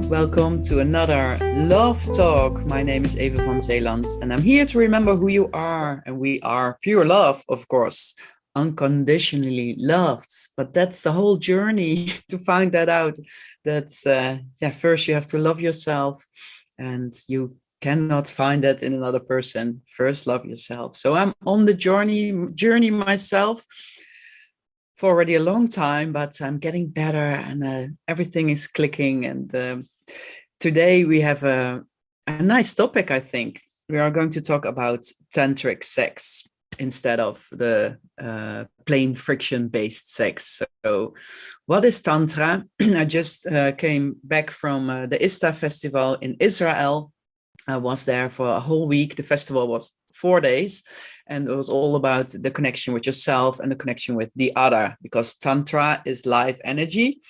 Welcome to another Love Talk. My name is Eva van Zeeland and I'm here to remember who you are. And we are pure love, of course, unconditionally loved. But that's the whole journey to find that out. That's, first you have to love yourself and you cannot find that in another person. First, love yourself. So I'm on the journey myself for already a long time, but I'm getting better and everything is clicking. And today we have a nice topic, I think. We are going to talk about tantric sex instead of the plain friction-based sex. So what is Tantra? I just came back from the ISTA festival in Israel. I was there for a whole week. The festival was 4 days, and it was all about the connection with yourself and the connection with the other, because Tantra is life energy,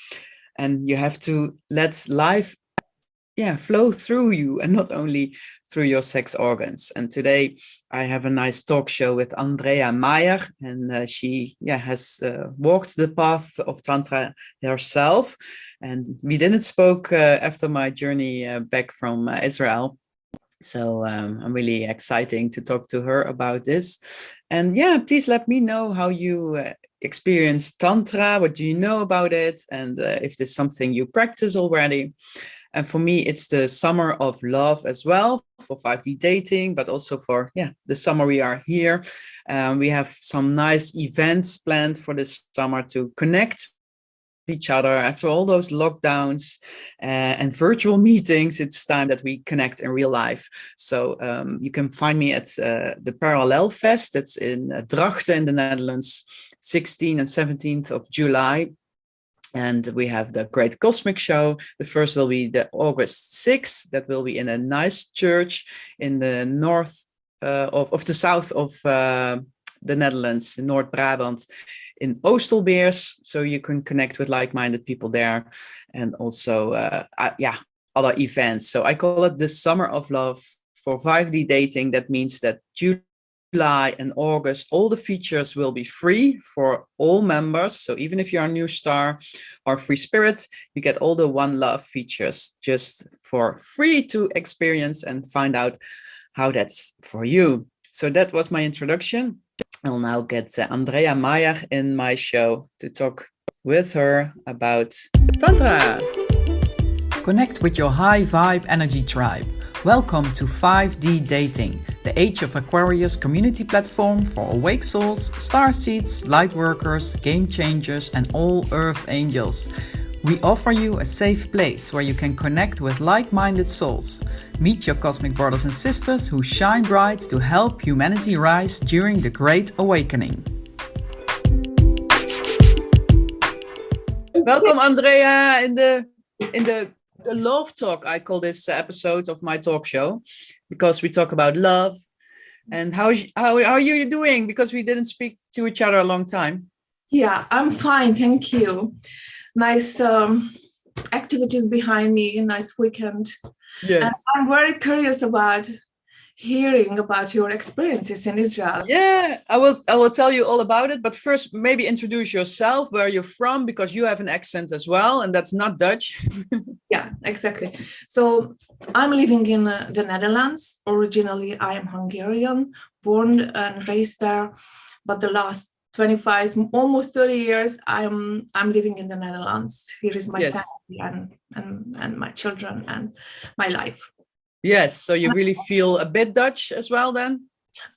and you have to let life flow through you and not only through your sex organs. And today I have a nice talk show with Andrea Mayer, and she has walked the path of Tantra herself. And we didn't spoke after my journey back from Israel. So I'm really excited to talk to her about this. And please let me know how you experience Tantra. What do you know about it? And if there's something you practice already. And for me, it's the summer of love as well, for 5D dating, but also for the summer we are here. We have some nice events planned for this summer to connect each other after all those lockdowns and virtual meetings. It's time that we connect in real life. So you can find me at the Parallel Fest. That's in Drachten in the Netherlands, 16th and 17th of July. And we have the Great Cosmic Show. The first will be the August 6th. That will be in a nice church in the north of the south of the Netherlands, in North Brabant, in Oostelbeers. So you can connect with like-minded people there, and also other events. So I call it the Summer of Love for 5D dating. That means that July and August, all the features will be free for all members. So even if you're a new star or free spirit, you get all the One Love features just for free to experience and find out how that's for you. So that was my introduction. I'll now get Andrea Mayer in my show to talk with her about Tantra. Connect with your high vibe energy tribe. Welcome to 5D Dating, the Age of Aquarius community platform for awake souls, starseeds, light workers, game changers, and all earth angels. We offer you a safe place where you can connect with like-minded souls. Meet your cosmic brothers and sisters who shine bright to help humanity rise during the Great Awakening. Welcome, Andrea, in the Love Talk. I call this episode of my talk show because we talk about love. And how are you doing? Because we didn't speak to each other a long time. Yeah, I'm fine, thank you. Nice activities behind me, nice weekend. Yes. And I'm very curious about hearing about your experiences in Israel. Yeah, I will tell you all about it. But first, maybe introduce yourself, where you're from, because you have an accent as well, and that's not Dutch. Yeah, exactly. So I'm living in the Netherlands. Originally, I am Hungarian, born and raised there. But the last 25, almost 30 years, I'm living in the Netherlands. Here is my family and my children and my life. Yes, so you really feel a bit Dutch as well then?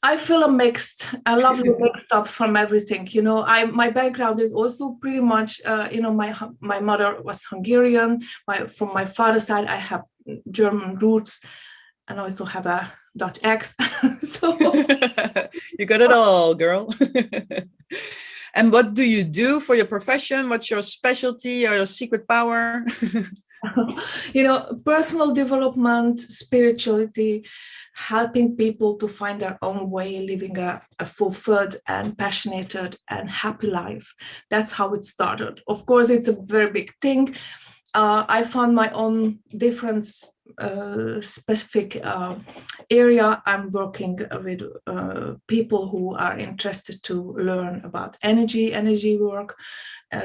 I feel a mixed. I love the mixed up from everything. You know, my background is also pretty much, my mother was Hungarian. From my father's side, I have German roots, and I also have a Dutch ex. So you got it all, girl. And what do you do for your profession? What's your specialty or your secret power? Personal development, spirituality, helping people to find their own way, living a fulfilled and passionate and happy life. That's how it started. Of course, it's a very big thing. I found my own different specific area. I'm working with people who are interested to learn about energy work,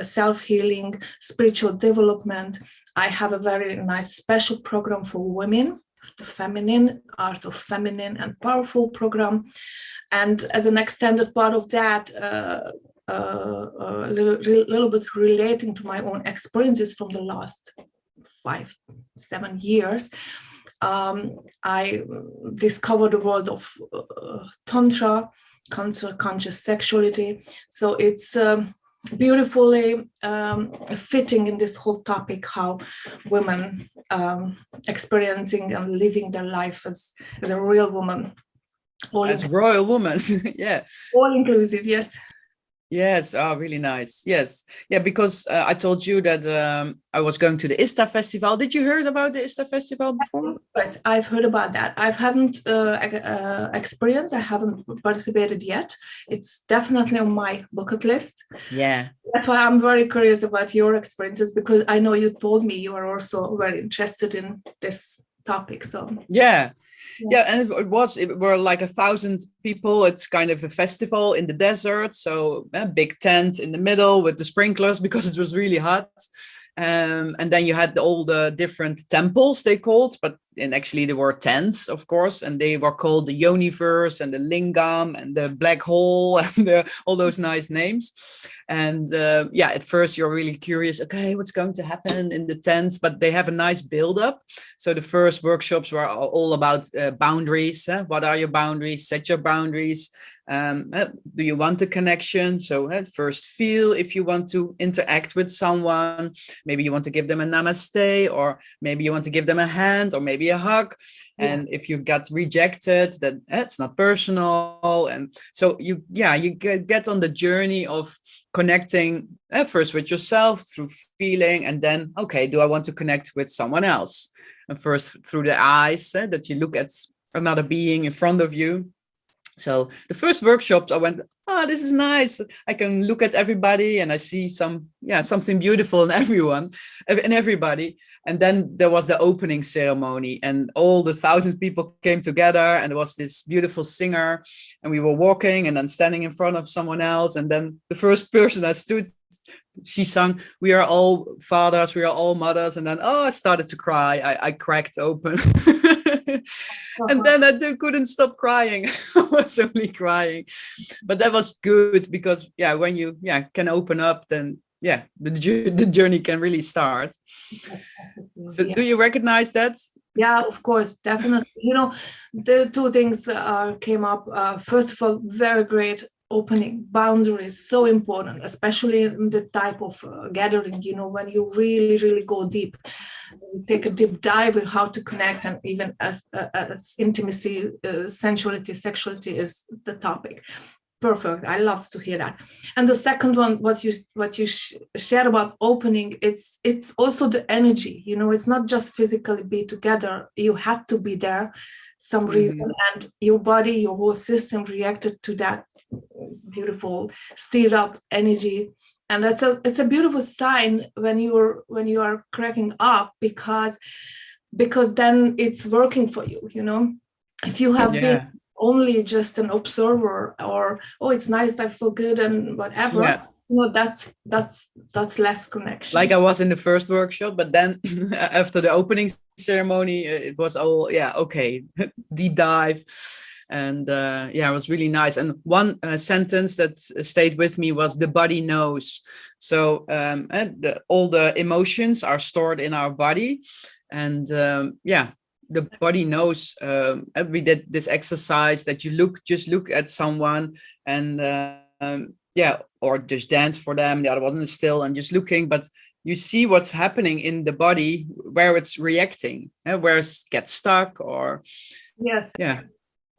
self-healing, spiritual development. I have a very nice special program for women, the feminine, art of feminine and powerful program. And as an extended part of that, a little bit relating to my own experiences from the last 5-7 years, I discovered the world of Tantra, conscious sexuality. So it's beautifully fitting in this whole topic, how women experiencing and living their life as a real woman. As a royal woman. Yeah. All inclusive, yes. Yes. Oh, really nice. Yes. Yeah, because I told you that I was going to the ISTA festival. Did you heard about the ISTA festival before? Yes, I've heard about that. I haven't experienced. I haven't participated yet. It's definitely on my bucket list. Yeah. That's why I'm very curious about your experiences, because I know you told me you are also very interested in this topic. So yeah, and it were like 1,000 people. It's kind of a festival in the desert, so a big tent in the middle with the sprinklers because it was really hot. And then you had all the different temples, they called, and actually there were tents, of course, and they were called the universe and the lingam and the black hole and all those nice names. And at first you're really curious, okay, what's going to happen in the tents? But they have a nice build up. So the first workshops were all about boundaries. What are your boundaries? Set your boundaries. Do you want a connection? So first feel if you want to interact with someone. Maybe you want to give them a namaste, or maybe you want to give them a hand, or maybe a hug. And if you got rejected, then it's not personal. And so you get on the journey of connecting first with yourself through feeling, and then, okay, do I want to connect with someone else? And first through the eyes, that you look at another being in front of you. So the first workshops I went, this is nice. I can look at everybody and I see something beautiful in everybody. And then there was the opening ceremony, and all the 1,000 people came together, and there was this beautiful singer, and we were walking and then standing in front of someone else. And then the first person I stood, she sung, "We are all fathers, we are all mothers." And then, I started to cry. I cracked open. And then I couldn't stop crying. I was only crying. But that was good, because when you can open up, then the journey can really start. So do you recognize that? Yeah, of course, definitely. The two things came up. First of all, very great opening. Boundaries, so important, especially in the type of gathering, when you really, really go deep, take a deep dive in how to connect, and even as intimacy, sensuality, sexuality is the topic. Perfect. I love to hear that. And the second one, what you shared about opening, it's also the energy. It's not just physically be together. You had to be there, some reason, and your body, your whole system reacted to that beautiful stirred up energy. And it's a beautiful sign when you are cracking up, because then it's working for you. If you have been only just an observer, or it's nice, I feel good and whatever, that's less connection. Like I was in the first workshop, but then after the opening ceremony, it was all okay, deep dive. And it was really nice. And one sentence that stayed with me was, "The body knows." So all the emotions are stored in our body, and the body knows. We did this exercise that you just look at someone, and or just dance for them. The other wasn't still and just looking, but you see what's happening in the body, where it's reacting, where it gets stuck, or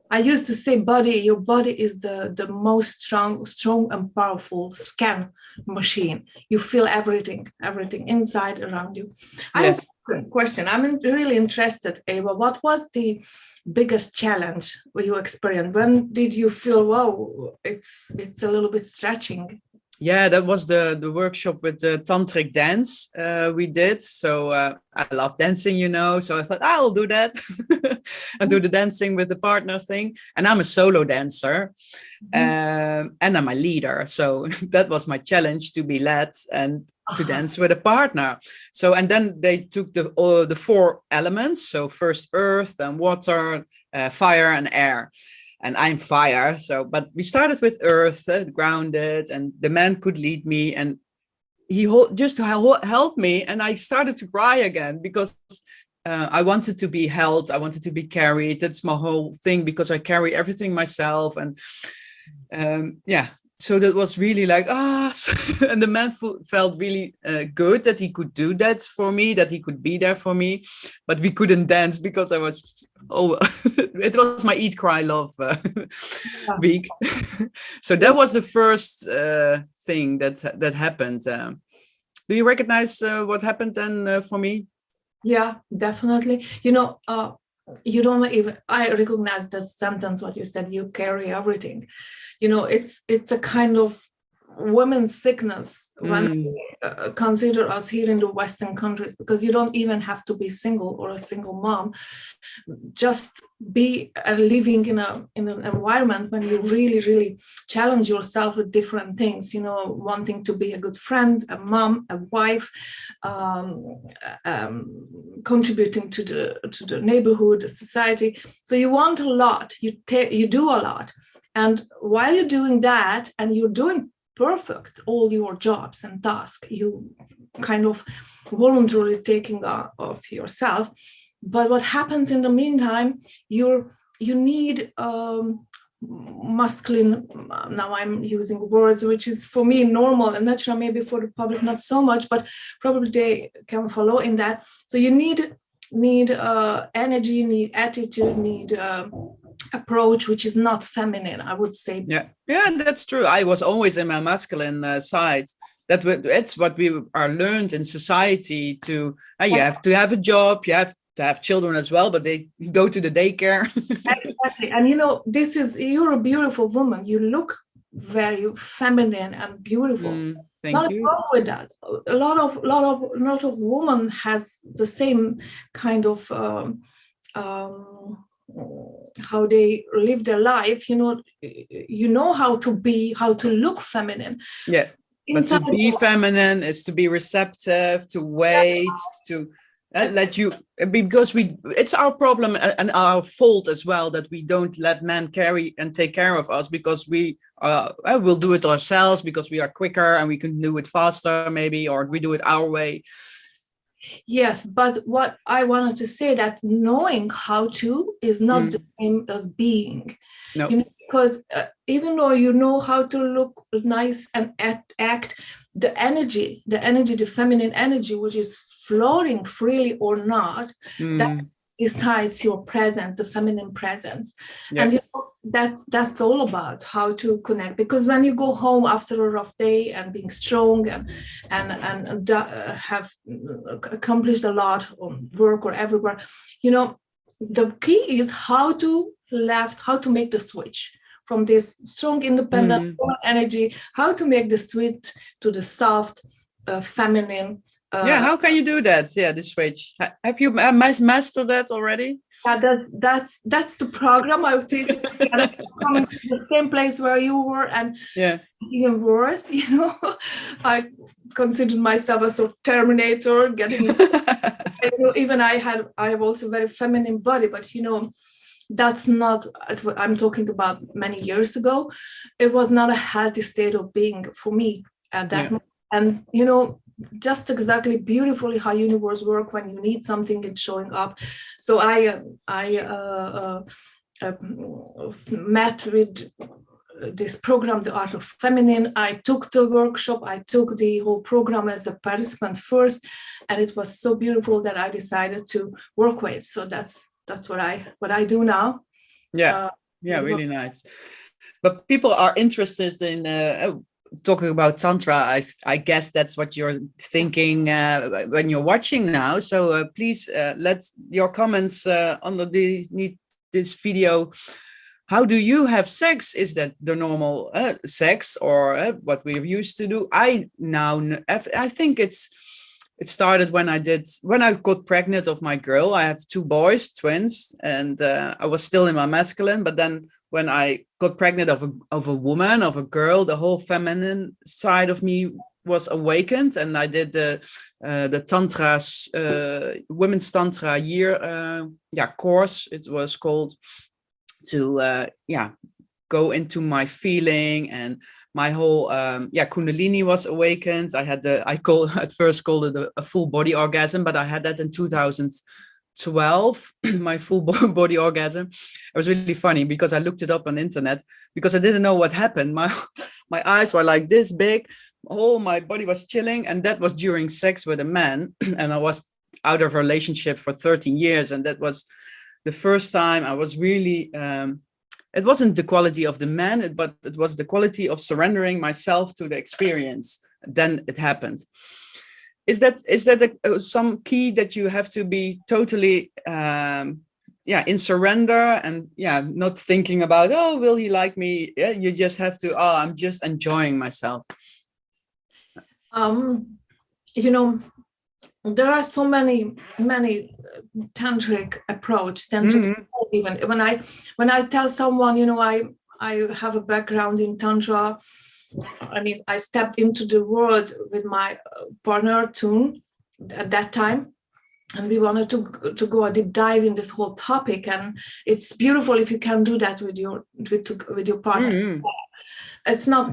I used to say your body is the most strong and powerful scan machine. You feel everything inside, around you. I have a question. I'm really interested, Eva. What was the biggest challenge you experienced? When did you feel, wow, it's a little bit stretching? Yeah, that was the workshop with the tantric dance we did. So I love dancing, So I thought I'll do that. I do the dancing with the partner thing, and I'm a solo dancer, and I'm a leader. So that was my challenge, to be led and to dance with a partner. So and then they took the four elements. So first earth, then water, fire, and air. And I'm fire. So, but we started with earth, grounded, and the man could lead me, and he just held me, and I started to cry again because I wanted to be held. I wanted to be carried. That's my whole thing, because I carry everything myself. And yeah, so that was really like, and the man felt really good that he could do that for me, that he could be there for me. But we couldn't dance because I was, it was my eat, cry, love week. So that was the first thing that happened. Do you recognize what happened then for me? Yeah, definitely. You don't even, I recognize that sentence, what you said, you carry everything. It's a kind of women's sickness when we consider us here in the Western countries, because you don't even have to be single or a single mom. Just be living in an environment when you really, really challenge yourself with different things, wanting to be a good friend, a mom, a wife, contributing to the neighborhood, the society. So you want a lot, you do a lot. And while you're doing that, and you're doing perfect all your jobs and tasks, you kind of voluntarily taking of yourself. But what happens in the meantime, you need masculine, now I'm using words which is for me normal and natural, maybe for the public not so much, but probably they can follow in that. So you need energy, need attitude, need approach which is not feminine, I would say. Yeah, that's true. I was always in my masculine side. That's what we are learned in society. To you have to have a job, you have to have children as well, but they go to the daycare. Exactly. And you're a beautiful woman. You look very feminine and beautiful. Thank you. Not wrong with that. A lot of women has the same kind of how they live their life. How to look feminine. Yeah. But to be feminine is to be receptive, to wait, to let you, because it's our problem and our fault as well that we don't let men carry and take care of us, because we will do it ourselves because we are quicker and we can do it faster maybe, or we do it our way. Yes, but what I wanted to say, that knowing how to is not the same as being. No. Because even though you know how to look nice and act, the energy, the feminine energy, which is flowing freely or not, that decides your presence, the feminine presence. Yeah. And that's all about how to connect. Because when you go home after a rough day and being strong and have accomplished a lot on work or everywhere, the key is how to make the switch from this strong, independent energy, how to make the switch to the soft, feminine. How can you do that? Yeah, the switch. Have you mastered that already? Yeah, that's the program I would teach. Coming to the same place where you were, and even worse, I considered myself as a Terminator, getting. Even I have also a very feminine body, but that's not. I'm talking about many years ago. It was not a healthy state of being for me at that moment, and just exactly beautifully how universe work. When you need something, it's showing up. So I met with this program, The Art of Feminine. I took the workshop, I took the whole program as a participant first, and it was so beautiful that I decided to work with. So that's what I do now. Really nice. But people are interested in talking about Tantra. I guess that's what you're thinking when you're watching now. So please let your comments under this video how do you have sex? Is that the normal sex or what we're used to do? I think it started when I got pregnant of my girl. I have 2 boys, twins, and I was still in my masculine. But then when I got pregnant of a woman, of a girl, the whole feminine side of me was awakened, and I did the tantra women's tantra year course. It was called, to go into my feeling, and my whole kundalini was awakened. At first called it a full body orgasm, but I had that in 2012, my full body orgasm. It was really funny because I looked it up on the internet because I didn't know what happened. My eyes were like this big, my body was chilling, and that was during sex with a man. And I was out of a relationship for 13 years, and that was the first time I was really it wasn't the quality of the man, but it was the quality of surrendering myself to the experience. Then it happened. Is that some key that you have to be totally in surrender, and not thinking about, oh, will he like me? Yeah, you just have to, I'm just enjoying myself. There are so many tantric approach. Even when I tell someone, I have a background in tantra. I mean, I stepped into the world with my partner too at that time, and we wanted to go a deep dive in this whole topic. And it's beautiful if you can do that with your partner. It's not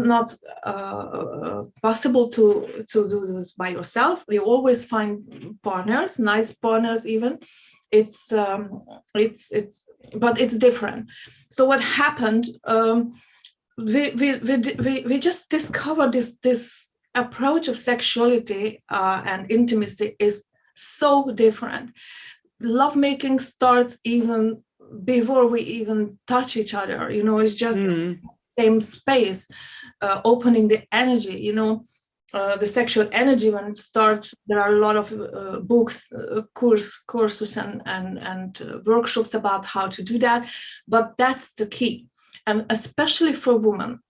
possible to do this by yourself. You always find partners, nice partners even. But it's different. So what happened? We just discovered this approach of sexuality and intimacy is so different. Lovemaking starts even before we even touch each other. It's just same space, opening the energy. The sexual energy when it starts. There are a lot of books, courses, and workshops about how to do that. But that's the key, and especially for women.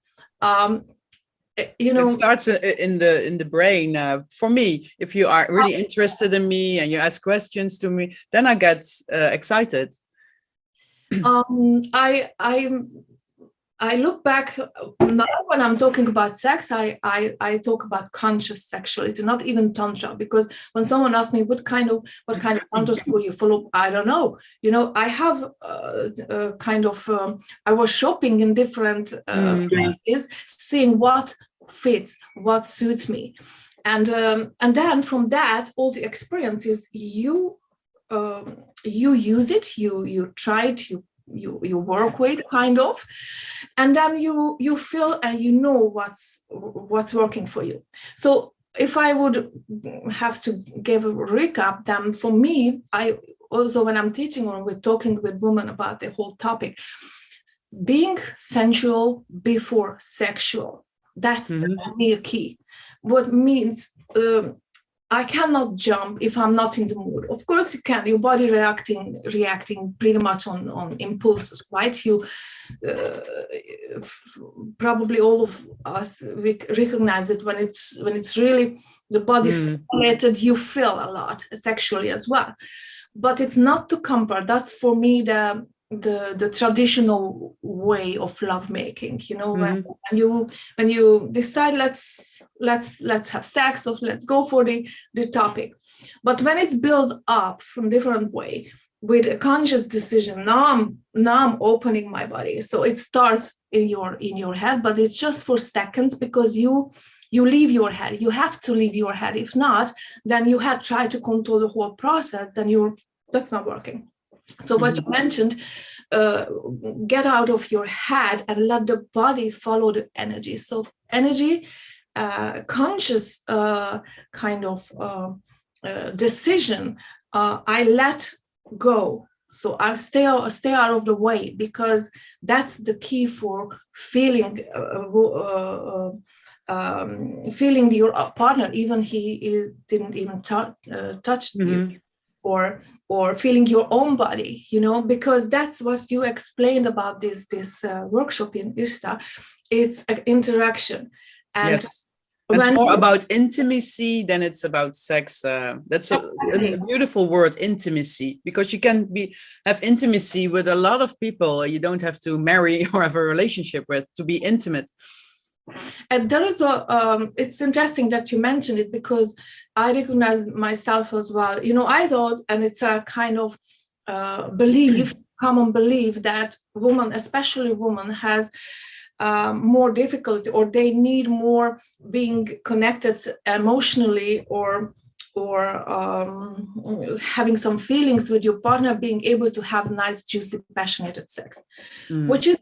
It starts in the brain. For me, if you are really interested in me and you ask questions to me, then I get excited. I look back now when I'm talking about sex, I talk about conscious sexuality, not even tantra, because when someone asks me what kind of tantra school you follow, I don't know. I have I was shopping in different places, seeing what fits, what suits me, and then from that, all the experiences, you use it, you try it, you work with, kind of, and then you feel and what's working for you. So if I would have to give a recap, then for me, I also, when I'm teaching or we're talking with women about the whole topic, being sensual before sexual, that's for me a key. What means I cannot jump if I'm not in the mood. Of course you can. Your body reacting pretty much on impulses, right? You probably all of us, we recognize it when it's really the body's stimulated. You feel a lot sexually as well, but it's not to compare. That's for me the traditional way of lovemaking. When you decide let's have sex, or let's go for the topic. But when it's built up from different way with a conscious decision, now I'm opening my body. So it starts in your head, but it's just for seconds, because you leave your head. You have to leave your head. If not, then you had tried to control the whole process, then that's not working. So what you mentioned, get out of your head and let the body follow the energy. So energy, conscious kind of decision, I let go. So I'll stay out of the way, because that's the key for feeling your partner, even he didn't even touch you. or feeling your own body, because that's what you explained about this workshop in ISTA. It's an interaction. And yes, it's more about intimacy than it's about sex. That's a beautiful word, intimacy, because you can have intimacy with a lot of people. You don't have to marry or have a relationship with to be intimate. And there is it's interesting that you mentioned it, because I recognize myself as well. I thought, and it's a kind of common belief, that women, especially women, has more difficulty, or they need more being connected emotionally, or having some feelings with your partner, being able to have nice, juicy, passionate sex, which is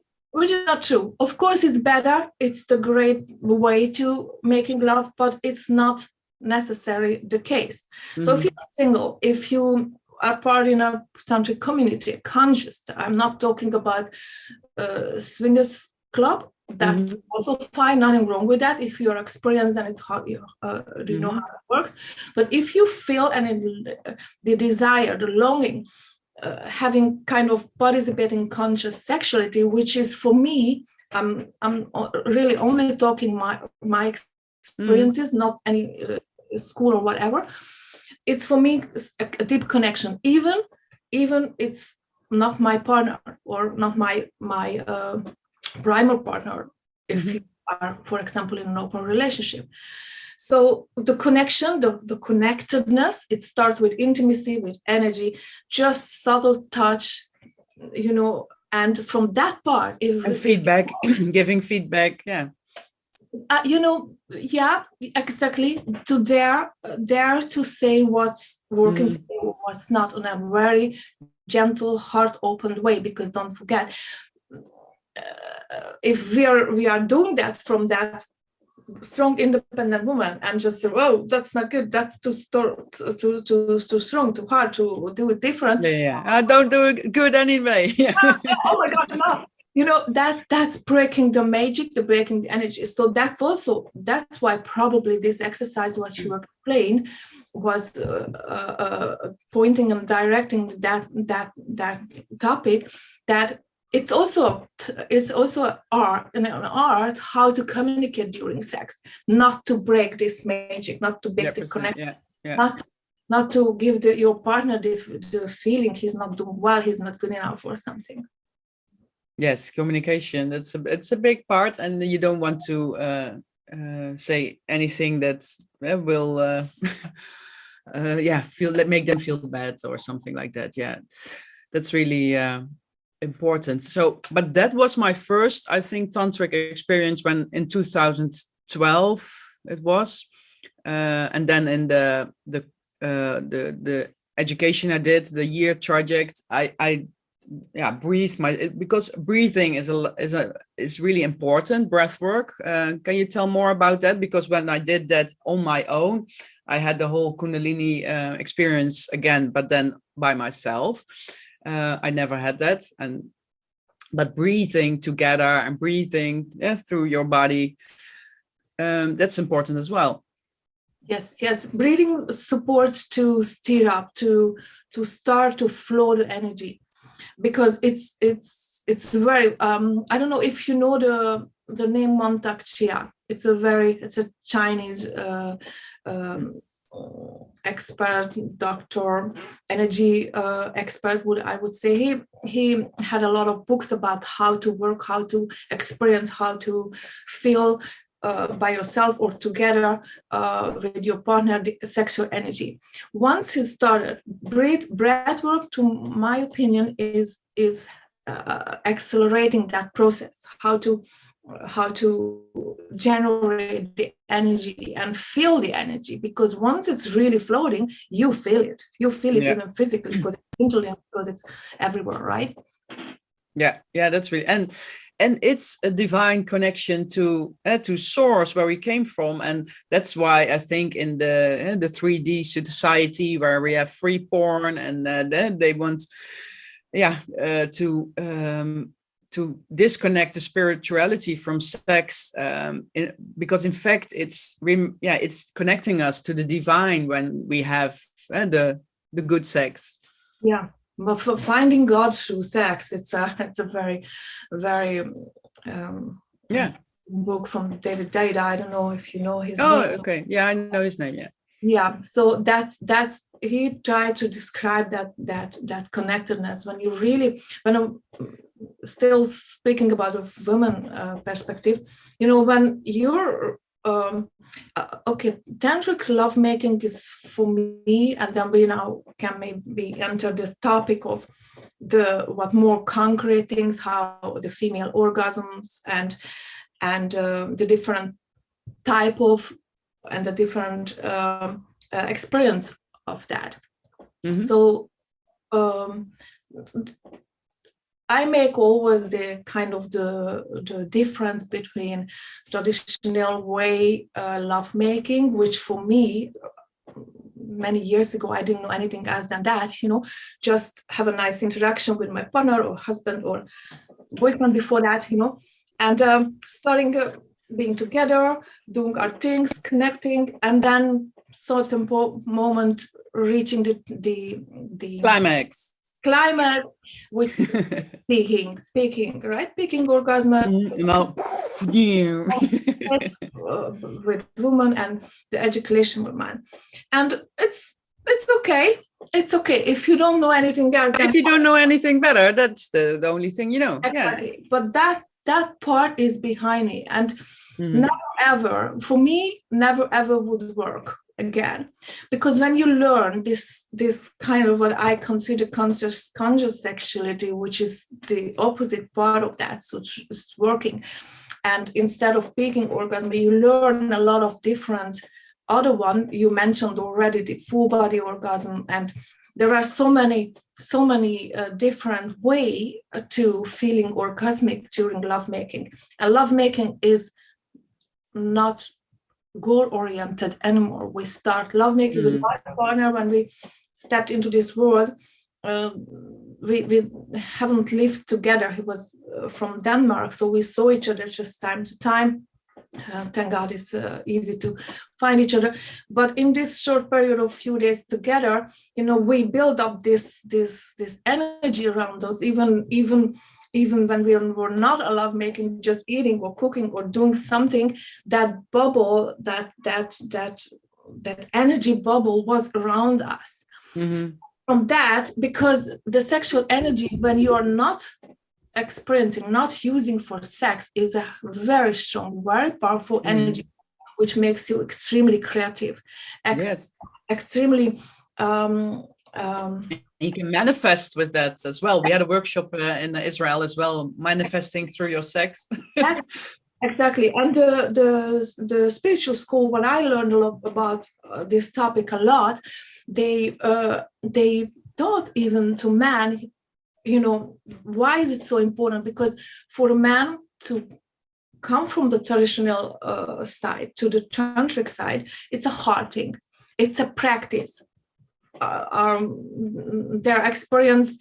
not true. Of course, it's better. It's the great way to making love, but it's not necessarily the case. So if you're single, if you are part in a tantric community, conscious, I'm not talking about swingers club, that's also fine, nothing wrong with that. If you're experienced and it's how you do you know how it works. But if you feel the desire, the longing, having kind of participating conscious sexuality, which is for me, I'm really only talking my experiences, not any school or whatever. It's for me a deep connection, even it's not my partner or not my primary partner, if you are, for example, in an open relationship. So the connection, the connectedness, it starts with intimacy, with energy, just subtle touch, and from that part, and feedback, giving feedback, yeah, exactly, to dare to say what's working for you, what's not, in a very gentle, heart open way. Because don't forget, if we are doing that from that strong independent woman, and just say, oh, that's not good, that's too strong, too hard to do it different, I don't do it good anyway. Oh my god, no, that's breaking the magic, breaking the energy. So that's why probably this exercise, what you explained, was pointing and directing that topic, that it's also an art how to communicate during sex, not to break this magic, not to break the connection, not to give your partner the feeling he's not doing well, he's not good enough or something. Yes, communication, it's a big part, and you don't want to say anything that will make them feel bad or something like that. Yeah, that's really important. So, but that was my first, I think, tantric experience when in 2012 it was, and then in the education I did, the year project, I breathe because breathing is really important, breath work. Can you tell more about that? Because when I did that on my own, I had the whole Kundalini experience again, but then by myself. I never had that, but breathing together and breathing through your body, that's important as well. Yes. Breathing supports to stir up, to start to flow the energy, because it's very I don't know if you know the name Mantak Chia. It's a Chinese expert, doctor, energy expert, I would say. He had a lot of books about how to work, how to experience, how to feel by yourself or together with your partner, the sexual energy. Once he started, breath work, to my opinion, is accelerating that process, how to generate the energy and feel the energy, because once it's really floating, you feel it even physically, because it's interlinked, because it's everywhere, right? Yeah, that's really, and it's a divine connection to source, where we came from. And that's why I think in the 3D society, where we have free porn, and then they want to disconnect the spirituality from sex, because in fact it's connecting us to the divine when we have the the good sex. Yeah, but for finding God through sex, it's a very, very book from David Data. I don't know if you know his name. Oh, okay. Yeah, I know his name. Yeah. Yeah. So that's he tried to describe that connectedness when I'm still speaking about a woman perspective. When you're okay, tantric lovemaking is for me, and then we now can maybe enter this topic of what more concrete things, how the female orgasms and the different type of and the different experience of that. Mm-hmm. So I make always the kind of the difference between traditional way lovemaking, which for me, many years ago, I didn't know anything else than that, just have a nice interaction with my partner or husband or boyfriend before that, and starting being together, doing our things, connecting, and then certain moment reaching the climax with peaking, right? Peaking orgasm with woman and the ejaculation with man. And it's okay. It's okay if you don't know anything else. If you don't know anything better, that's the only thing you know. Exactly. Yeah. But that part is behind me, and never ever, for me, never ever would work again, because when you learn this kind of what I consider conscious sexuality, which is the opposite part of that, so it's working, and instead of peaking orgasm, you learn a lot of different other one. You mentioned already the full body orgasm, and there are so many different way to feeling orgasmic during lovemaking. And lovemaking is not goal-oriented anymore. We start lovemaking with my partner when we stepped into this world. We haven't lived together. He was from Denmark, so we saw each other just time to time. Thank God it's easy to find each other. But in this short period of few days together, we build up this energy around us, even when we were not a lovemaking, just eating or cooking or doing something, that bubble, that energy bubble was around us. Mm-hmm. From that, because the sexual energy, when you are not experiencing, not using for sex, is a very strong, very powerful energy, which makes you extremely creative, extremely you can manifest with that as well. We had a workshop in Israel as well, manifesting through your sex. Exactly. And the spiritual school, when I learned a lot about this topic a lot, they taught even to man, why is it so important? Because for a man to come from the traditional side to the tantric side, it's a hard thing. It's a practice. Their experience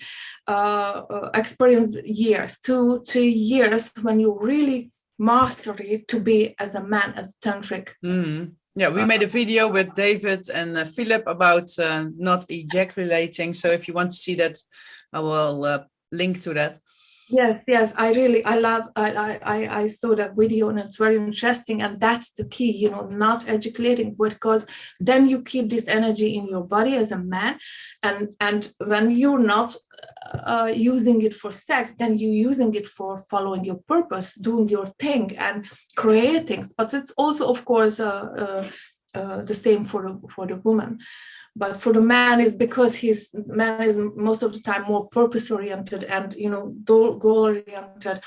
years, 2-3 years, when you really master it to be as a man, as tantric. Yeah, we made a video with David and Philip about not ejaculating. So if you want to see that, I will link to that. Yes, I saw that video, and it's very interesting, and that's the key, not ejaculating, because then you keep this energy in your body as a man, and when you're not using it for sex, then you're using it for following your purpose, doing your thing and creating. But it's also, of course, the same for the woman. But for the man, is because man is most of the time more purpose-oriented and goal-oriented,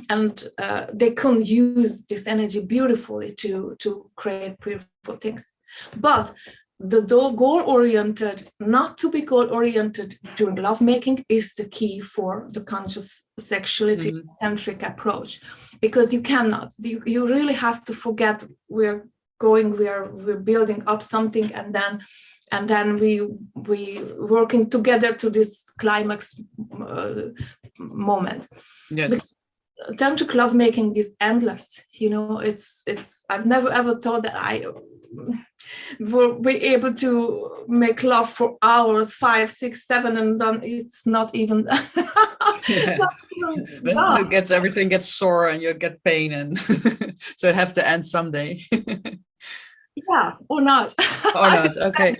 and they can use this energy beautifully to create beautiful things. But the goal-oriented, not to be goal-oriented during lovemaking, is the key for the conscious sexuality tantric approach, because you cannot. You really have to forget we're building up something, and then we working together to this climax moment. Yes. tantric lovemaking is endless. I've never ever thought that I will be able to make love for hours, 5, 6, 7, and then it's not even Yeah. Then everything gets sore and you get pain, and so it have to end someday. Yeah, or not. Or not, okay.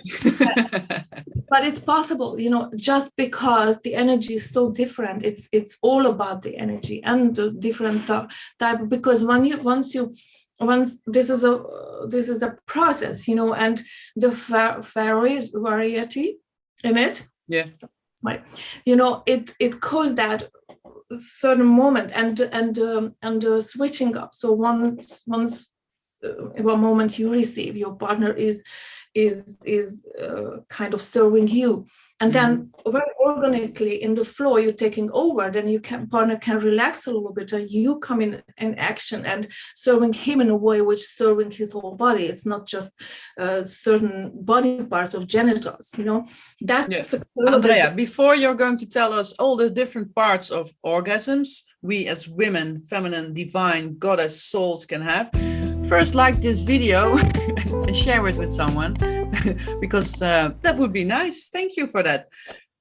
But it's possible, just because the energy is so different. It's all about the energy and the different type. Because once this is a process, and the variety in it. Yeah. Right. It caused that certain moment and switching up. So once one moment you receive, your partner is kind of serving you, and then very organically in the flow you're taking over, then partner can relax a little bit, and you come in action and serving him in a way which serving his whole body. It's not just certain body parts of genitals, that's Andrea, before you're going to tell us all the different parts of orgasms we as women, feminine, divine, goddess souls can have, first like this video and share it with someone, because that would be nice. Thank you for that.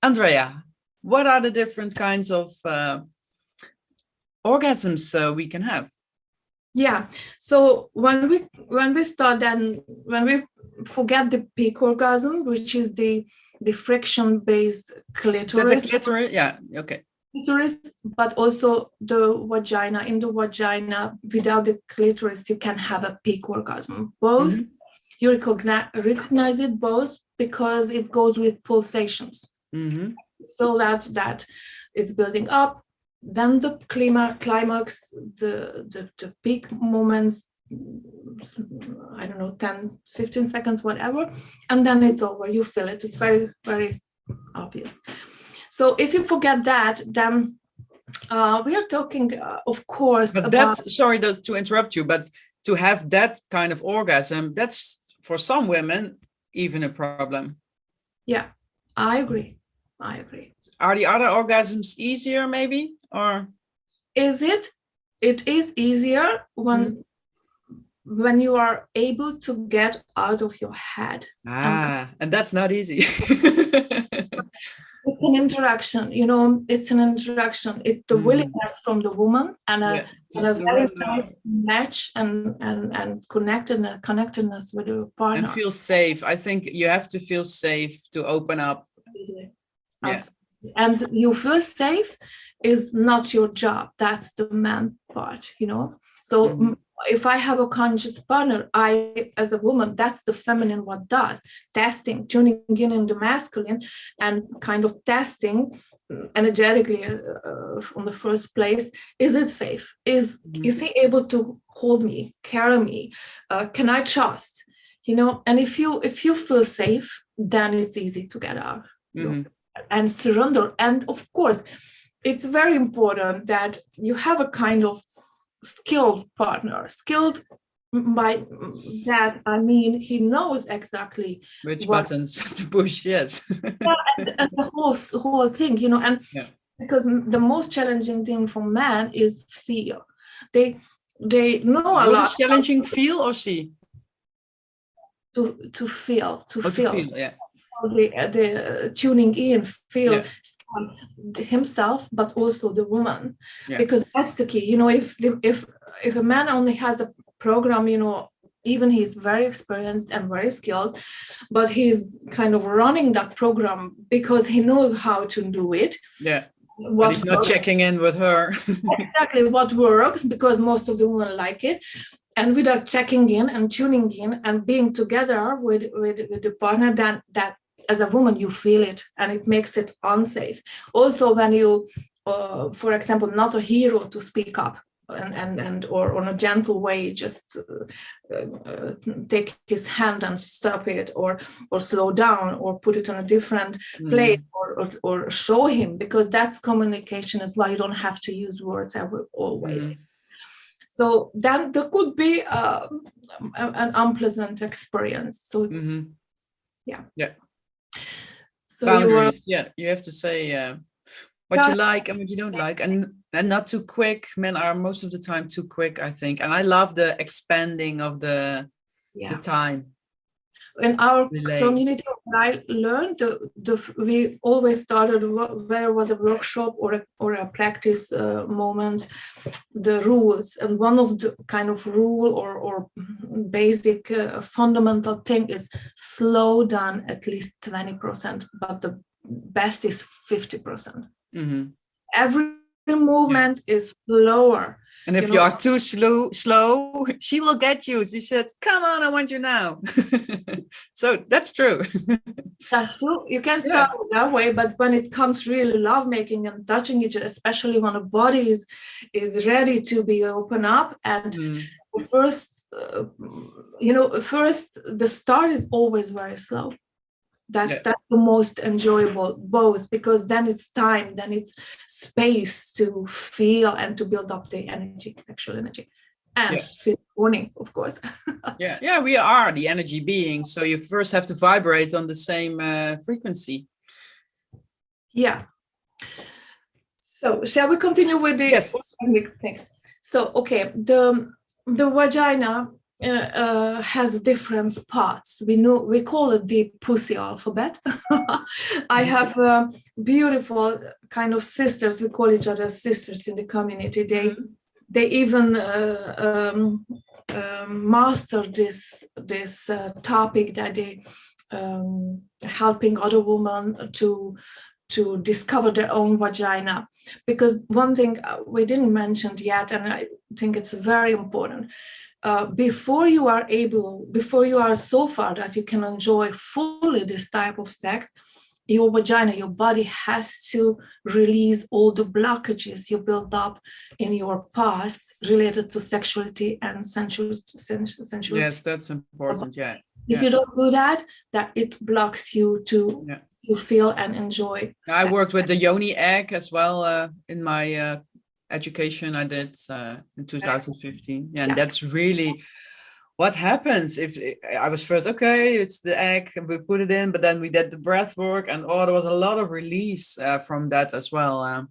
Andrea, what are the different kinds of orgasms we can have? Yeah, so when we start, then when we forget the peak orgasm, which is the friction-based clitoris. Is that the clitoris? Yeah, okay. Clitoris, but also the vagina. In the vagina, without the clitoris, you can have a peak orgasm. Both, you recognize it both because it goes with pulsations. So that it's building up. Then the climax, the peak moments, I don't know, 10, 15 seconds, whatever, and then it's over. You feel it. It's very, very obvious. So if you forget that, then we are talking, of course, but that's, sorry to interrupt you, but to have that kind of orgasm, that's for some women even a problem. Yeah, I agree. Are the other orgasms easier maybe, or? Is it? It is easier when you are able to get out of your head. And that's not easy. It's an interaction, it's an interaction. It's the willingness from the woman and a very nice match and connectedness with your partner. And feel safe. I think you have to feel safe to open up. Yeah. And you feel safe is not your job. That's the man part, So if I have a conscious partner, I, as a woman, that's the feminine what does. Testing, tuning in the masculine and kind of testing energetically on the first place. Is it safe? Is he able to hold me, carry me? Can I trust? And if you feel safe, then it's easy to get out. And surrender. And of course, it's very important that you have a kind of skilled partner. Skilled by that, I mean, he knows exactly which buttons to push. Yes. and the whole thing, and because the most challenging thing for men is fear. They know a lot. What is challenging, feel or see? To feel. To feel, yeah. The tuning in, feel himself, but also the woman, because that's the key. If a man only has a program, even he's very experienced and very skilled, but he's kind of running that program because he knows how to do it. Yeah. But he's not checking in with her. Exactly what works, because most of the women like it. And without checking in and tuning in and being together with the partner, then that as a woman, you feel it and it makes it unsafe. Also, when you, for example, not a hero to speak up and or on a gentle way, just take his hand and stop it, or slow down, or put it on a different place, or show him, because that's communication as well. You don't have to use words always. So then there could be an unpleasant experience. So it's, yeah. So boundaries. You have to say what you like and what you don't like, and not too quick. Men are most of the time too quick, I think. And I love the expanding of the time. In our Relay. community, I learned we always started where was a workshop or a practice moment, the rules, and one of the kind of rule or basic fundamental thing is slow down at least 20%, but the best is 50%. Mm-hmm. Every movement is slower. And if you are too slow, she will get you. She said, come on, I want you now. So that's true. That's true. You can start that way, but when it comes really lovemaking and touching each other, especially when a body is ready to be open up, and first, the start is always very slow. That's the most enjoyable, both because then it's time, then it's space to feel and to build up the energy, sexual energy, and feel horny, of course. Yeah, we are the energy beings, so you first have to vibrate on the same frequency. Yeah. So shall we continue with the things? So okay, the vagina has different spots. We call it the pussy alphabet. I have beautiful kind of sisters. We call each other sisters in the community. They even master this topic, that they helping other women to discover their own vagina. Because one thing we didn't mention yet, and I think it's very important, before you are so far that you can enjoy fully this type of sex, your vagina, your body has to release all the blockages you built up in your past related to sexuality and sensuality. Yes, that's important. Yeah. If you don't do that it blocks you to feel and enjoy. I worked with the yoni egg as well in my education I did in 2015. And that's really what happens. If I was first, it's the egg, and we put it in, but then we did the breath work, and there was a lot of release from that as well.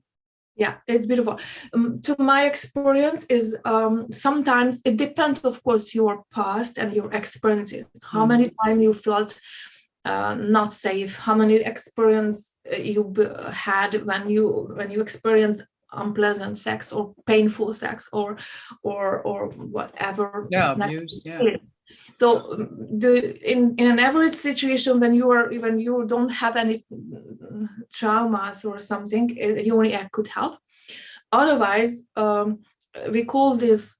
It's beautiful. To my experience is sometimes it depends, of course, your past and your experiences. How many times you felt not safe, how many experience you had when you experienced unpleasant sex or painful sex or whatever. Abuse. So in an average situation, when you don't have any traumas or something, yoni egg could help. Otherwise, we call this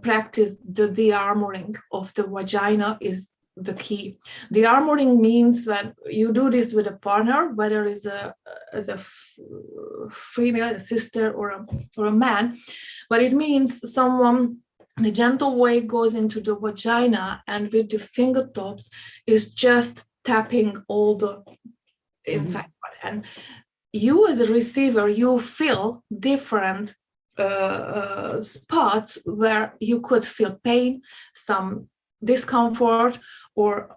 practice the de-armoring of the vagina is the key. De-armoring means when you do this with a partner, whether it's a female, a sister, or a man, but it means someone in a gentle way goes into the vagina and with the fingertips is just tapping all the inside part. And you as a receiver, you feel different spots where you could feel pain, some discomfort, or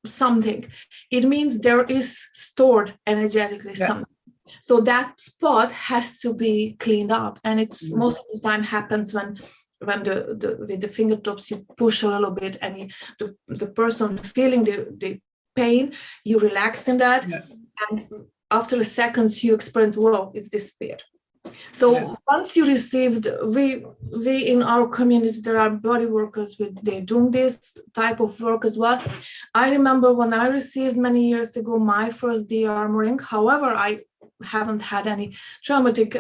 something. It means there is stored energetically something. So that spot has to be cleaned up, and it's most of the time happens when with the fingertips you push a little bit, and the person feeling the pain, you relax in that, and after a second you experience, whoa, it's disappeared. So once you received, we in our community, there are body workers they're doing this type of work as well. I remember when I received many years ago my first de-armoring. However, I haven't had any traumatic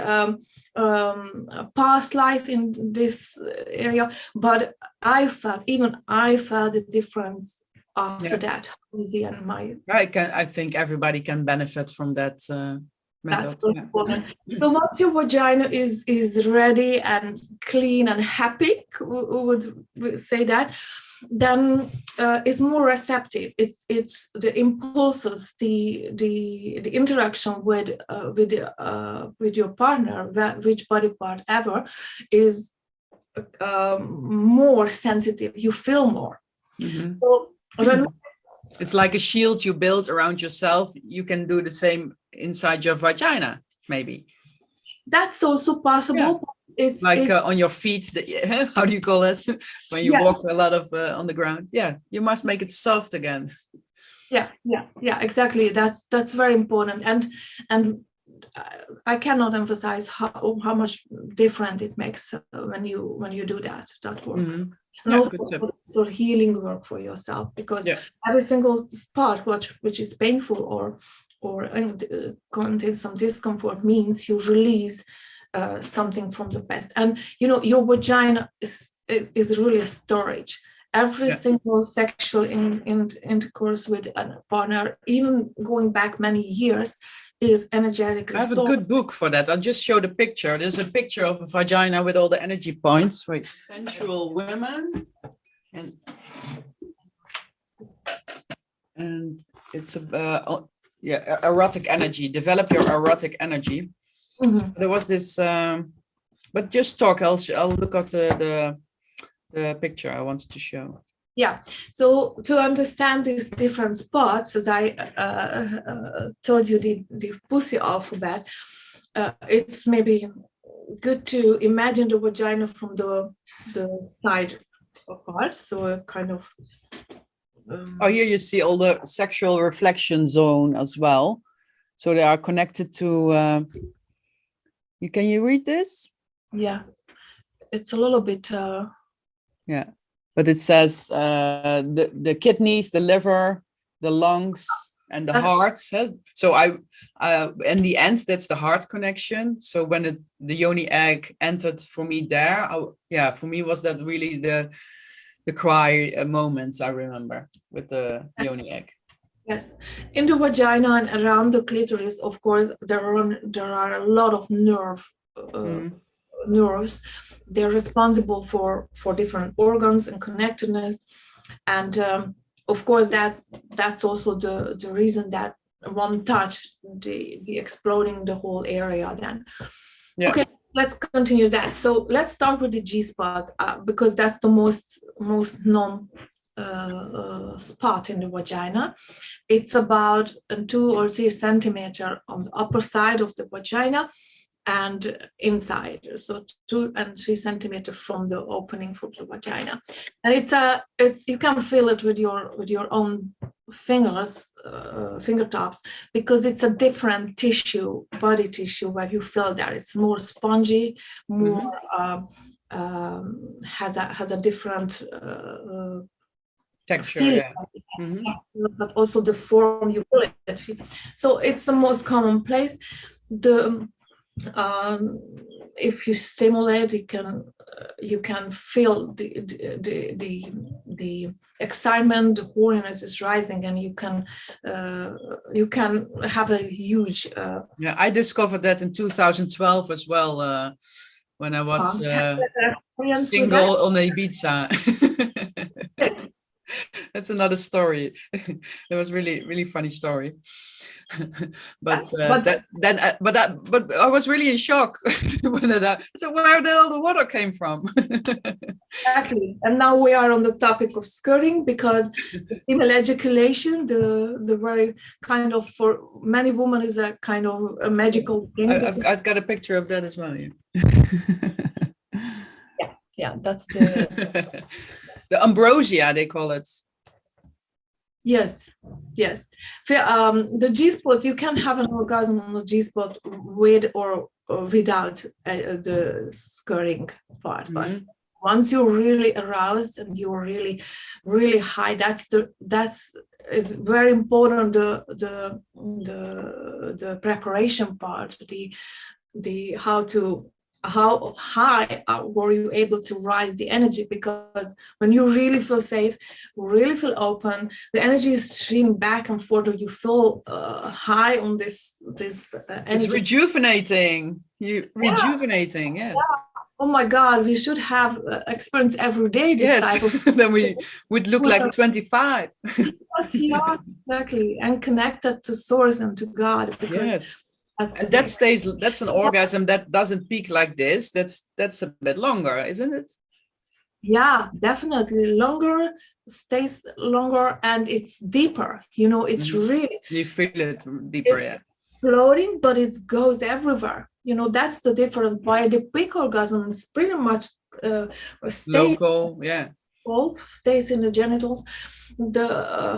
past life in this area, but I felt the difference after that. I think everybody can benefit from that. That's so important. So once your vagina is ready and clean and happy, would say that, then it's more receptive. It's the impulses, the interaction with your partner, which body part ever, is more sensitive. You feel more. So it's like a shield you build around yourself. You can do the same inside your vagina. maybe. That's also possible. Yeah. It's like on your feet. How do you call it? When you walk a lot of on the ground. Yeah, you must make it soft again. Yeah, exactly. That's very important, and I cannot emphasize how much different it makes when you do that work. Mm-hmm. And also sort of healing work for yourself, because every single spot which is painful or contains some discomfort means you release something from the past. And your vagina is really a storage. Every single sexual intercourse with a partner, even going back many years, is energetically I have stored. a good book for that. I'll just show the picture. There's a picture of a vagina with all the energy points. Wait, sensual women, and it's erotic energy. Develop your erotic energy. Mm-hmm. There was this, but just talk. I'll look at the picture I wanted to show. Yeah, so to understand these different spots, as I told you, the pussy alphabet, it's maybe good to imagine the vagina from the side part, so a kind of... here you see all the sexual reflection zone as well. So they are connected to... Can you read this? Yeah, it's a little bit... Yeah. But it says the kidneys, the liver, the lungs, and the heart. So in the end, that's the heart connection. So when the yoni egg entered for me there, for me was that really the cry moments I remember with the yoni egg. Yes, in the vagina and around the clitoris, of course, there are a lot of nerves. They're responsible for different organs and connectedness, and of course that's also the reason that one touch the exploding the whole area then. Okay, let's continue that. So let's start with the G spot, because that's the most known spot in the vagina. It's about 2 or 3 centimeters on the upper side of the vagina and inside, so 2 and 3 centimeters from the opening for the vagina. And it's you can feel it with your own fingers, fingertips, because it's a different tissue, body tissue, where you feel that it's more spongy, more has a different texture, but also the form you feel it. So it's the most common place. If you stimulate, you can feel the excitement, the horniness is rising, and you can have a huge. I discovered that in 2012 as well, when I was single on Ibiza. That's another story. It was really funny story. but I was really in shock when so where did all the water came from? Exactly. And now we are on the topic of skirting, because female ejaculation, the very kind of, for many women, is a kind of a magical thing. I've got a picture of that as well. Yeah, that's the the ambrosia, they call it. Yes. The G-spot, you can have an orgasm on the G-spot with or without the skirting part. Mm-hmm. But once you're really aroused and you're really, really high, is very important. The preparation part, how high were you able to rise the energy? Because when you really feel safe, really feel open, the energy is streaming back and forth, or you feel high on this energy. It's rejuvenating. Rejuvenating, yes. Yeah. Oh my God, we should have experience every day this type of. Then we would look like 25. Yeah, exactly, and connected to source and to God. Yes. And that's an orgasm that doesn't peak like this. That's a bit longer, isn't it? Yeah, definitely longer, stays longer, and it's deeper. It's really, you feel it deeper. floating, but it goes everywhere. That's the difference. While the peak orgasm is pretty much local, yeah. Both stays in the genitals.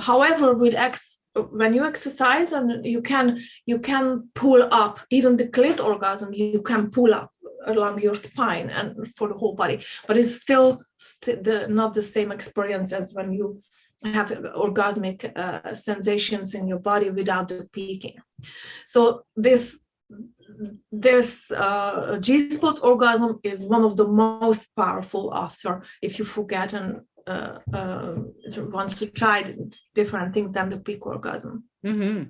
However, when you exercise, and you can pull up, even the clit orgasm, you can pull up along your spine and for the whole body, but it's still not the same experience as when you have orgasmic sensations in your body without the peaking. So this G-spot orgasm is one of the most powerful after, if you forget and wants to try different things than the peak orgasm. Mm-hmm.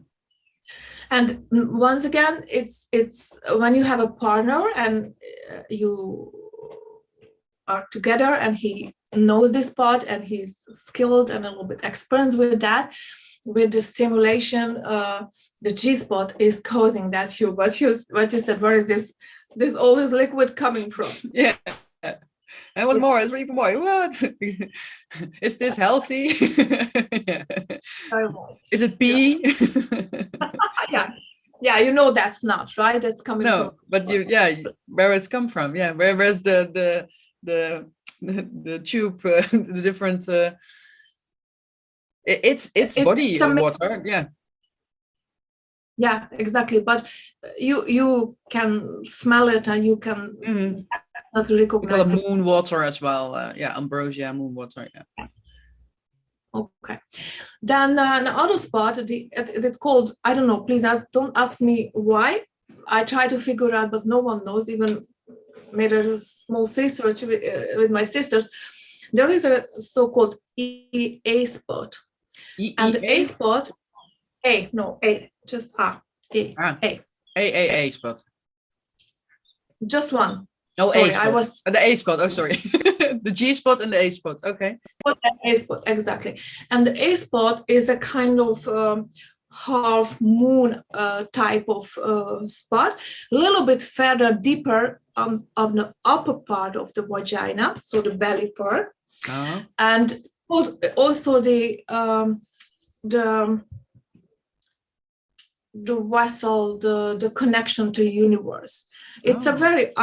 And once again, it's when you have a partner and you are together and he knows this part and he's skilled and a little bit experienced with that, with the stimulation, the G-spot is causing that hue. What you said, where is this all this liquid coming from? Yeah. And what's more, it's even more. What? Is this healthy? Yeah. Is it pee? Yeah. That's not right. That's coming from. No, but where it's come from? Yeah, where's the tube? The different. It's body water. Yeah. Yeah, exactly. But you can smell it, and you can not recognize. We call it moon water as well. Ambrosia, moon water. Yeah. Okay. Then the other spot, it's called, I don't know. Please don't ask me why. I try to figure out, but no one knows. Even made a small research with my sisters. There is a so-called EA spot, and the A spot. Just A spot. Just one. Oh, sorry, A spot. I was the A spot. Oh, sorry. The G spot and the A spot. Okay. A spot, exactly. And the A spot is a kind of half moon type of spot, a little bit further deeper on the upper part of the vagina, so the belly part, and also the vessel, the connection to the universe. It's a very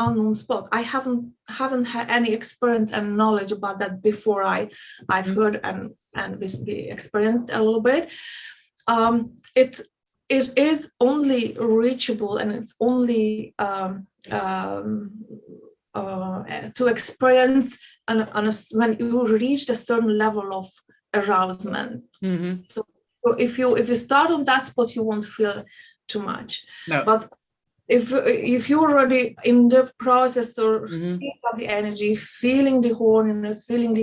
unknown spot. I haven't had any experience and knowledge about that before. I've heard and we experienced a little bit. It is only reachable, and it's only to experience when you reach a certain level of arousement. Mm-hmm. So if you start on that spot, you won't feel too much. No. But if you're already in the process or feeling the energy, feeling the horniness, feeling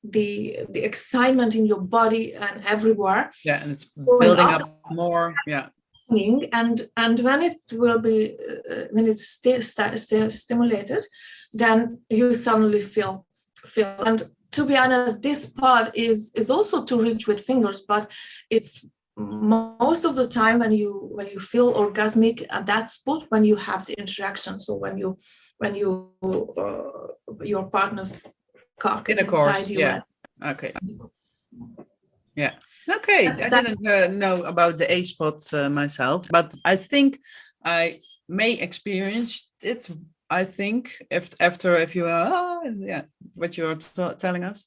the excitement in your body and everywhere. Yeah, and it's building up more. Yeah. And when it will be when it's stimulated, then you suddenly feel. And to be honest, this part is also to reach with fingers, but it's most of the time when you feel orgasmic at that spot, when you have the interaction. So when you your partner's cock is inside you. Yeah. Okay. Yeah. Okay. I didn't know about the A spot myself, but I think I may experience it. I think if you what you're telling us.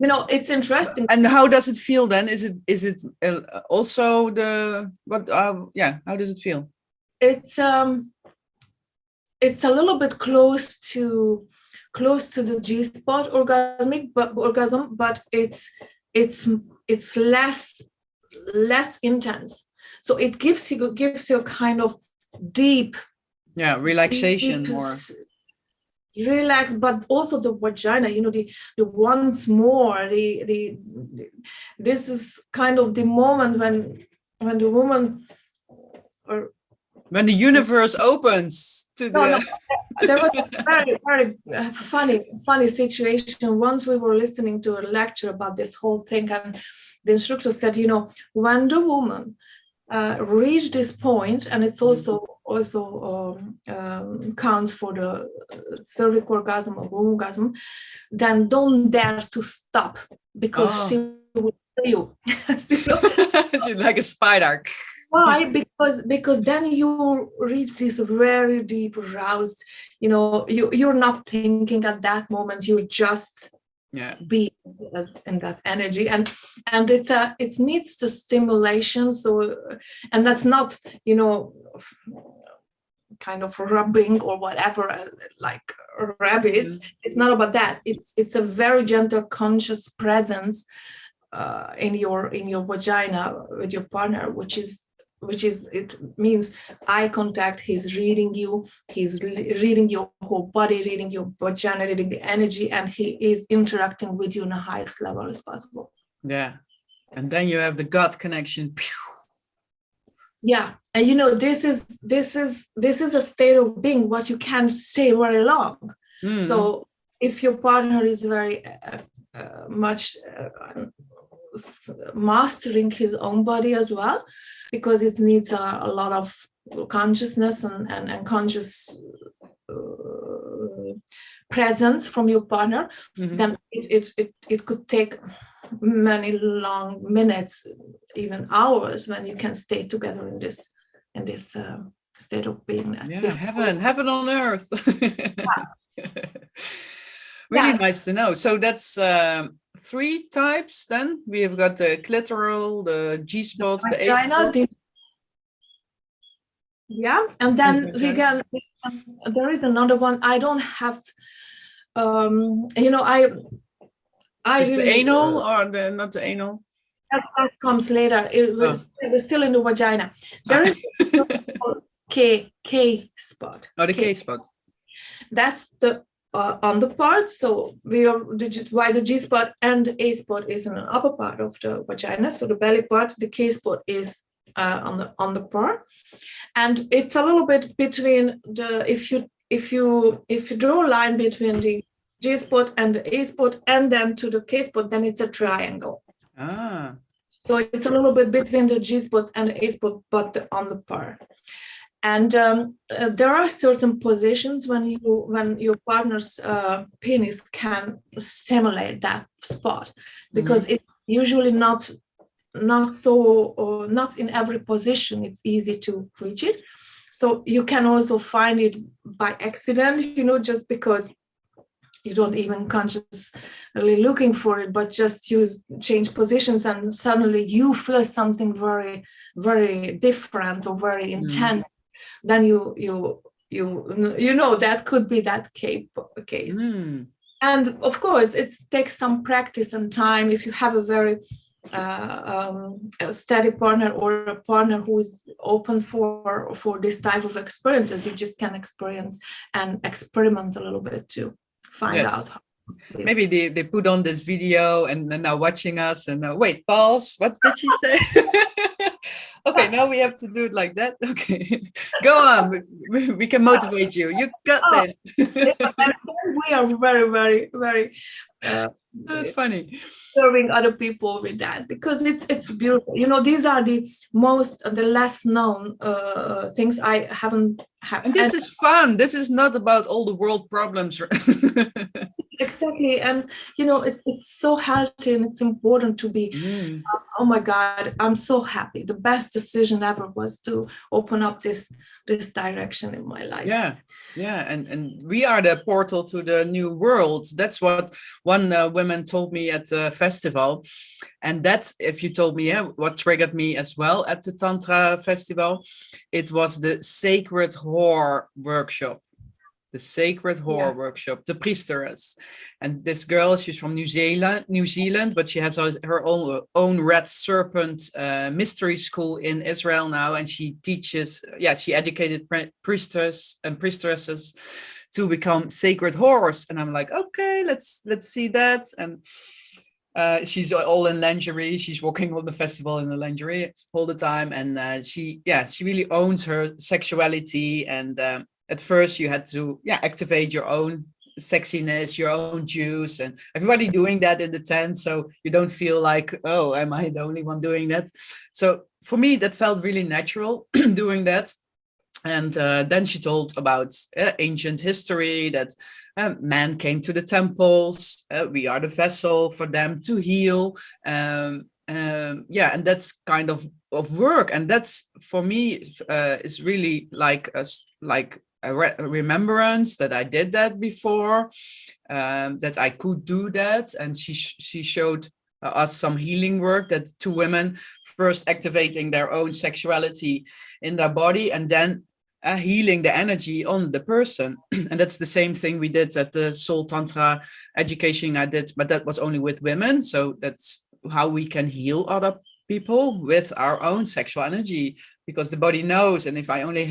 It's interesting. And how does it feel then? Is it also the what? How does it feel? It's a little bit close to the G-spot orgasm, but it's less intense. So it gives you a kind of deep. Yeah, relaxation more. Relax, but also the vagina, the once more, this is kind of the moment when the woman when the universe opens to the. There was a very, very funny situation. Once we were listening to a lecture about this whole thing, and the instructor said, when the woman reach this point, and it's also counts for the cervical orgasm or orgasm, then don't dare to stop, because she will kill you. She's like a spider. Why? Because then you reach this very deep aroused, you're not thinking at that moment, you just be in that energy, and it needs the stimulation. So, and that's not, kind of rubbing or whatever, like rabbits. It's not about that. It's a very gentle, conscious presence in your vagina with your partner, which is it means eye contact. He's reading you, he's reading your whole body, reading your vagina, reading the energy, and he is interacting with you in the highest level as possible. And then you have the gut connection. Yeah, and this is a state of being what you can't stay very long. So if your partner is very much mastering his own body as well, because it needs a lot of consciousness and conscious presence from your partner, then it could take many long minutes, even hours, when you can stay together in this state of beingness. Heaven on earth. Really nice to know. So that's 3 types. Then we have got the clitoral, the G-spot, the A-spot. And then there is another one. I don't have, I really, the anal or not the anal? That comes later. It was still in the vagina. There is K spot. Oh, the K spot. That's the on the part. So why the G spot and the A spot is in the upper part of the vagina. So the belly part, the K spot is on the part, and it's a little bit between the if you draw a line between the G spot and the A spot and then to the K spot, then it's a triangle. So it's a little bit between the G spot and the A spot, but on the part. And there are certain positions when your partner's penis can stimulate that spot, because it's usually not in every position it's easy to reach it. So you can also find it by accident, just because you don't even consciously looking for it, but just change positions and suddenly you feel something very, very different or very intense. Then you that could be that case. And of course it takes some practice and time. If you have a very a steady partner or a partner who is open for this type of experiences, you just can experience and experiment a little bit to find out how. Maybe they put on this video and then now watching us and wait, pause, what did she say? Okay, now we have to do it like that. Okay, go on, we can motivate you got this. We are very, very, very that's funny, serving other people with that, because it's beautiful. These are the less known things I haven't had. And this is fun. This is not about all the world problems. Exactly. And it's so healthy, and it's important to be oh my God, I'm so happy. The best decision ever was to open up this direction in my life. And we are the portal to the new world. That's what one woman told me at the festival. And that's, if you told me what triggered me as well at the Tantra festival, it was the Sacred Whore workshop. The Sacred Whore workshop, the priestess. And this girl, she's from New Zealand, but she has her own Red Serpent mystery school in Israel now. And she teaches, she educated priestesses to become sacred whores. And I'm like, okay, let's see that. And she's all in lingerie. She's walking on the festival in the lingerie all the time. And she really owns her sexuality. And at first you had to activate your own sexiness, your own juice, and everybody doing that in the tent. So you don't feel like, oh, am I the only one doing that? So for me, that felt really natural doing that. And then she told about ancient history, that men came to the temples. We are the vessel for them to heal. And and that's kind of work, and that's for me is really like a remembrance that I did that before, that I could do that. And she showed us some healing work, that two women first activating their own sexuality in their body, and then healing the energy on the person. And that's the same thing we did at the Soul Tantra education I did, but that was only with women. So that's how we can heal other people, with our own sexual energy, because the body knows. And if I only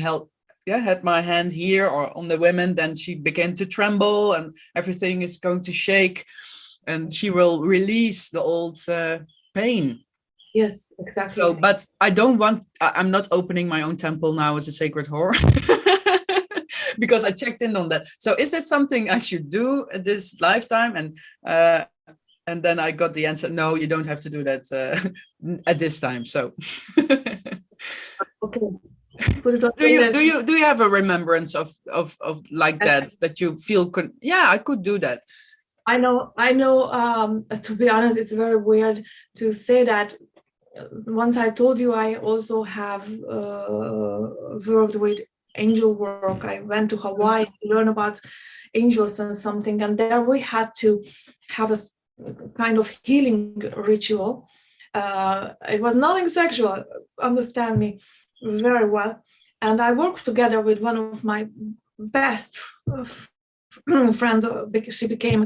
had my hand here or on the women, then she began to tremble and everything is going to shake, and she will release the old pain. Yes, exactly. So, but I'm not opening my own temple now as a sacred whore, because I checked in on that. So is that something I should do at this lifetime? And then I got the answer, no, you don't have to do that at this time. So Okay. Do you have a remembrance of like that you feel I could do that? I know. To be honest, it's very weird to say that. Once I told you I also have worked with angel work. I went to Hawaii to learn about angels and something, and there we had to have a kind of healing ritual. It was nothing sexual, understand me very well. And I worked together with one of my best friends. She became,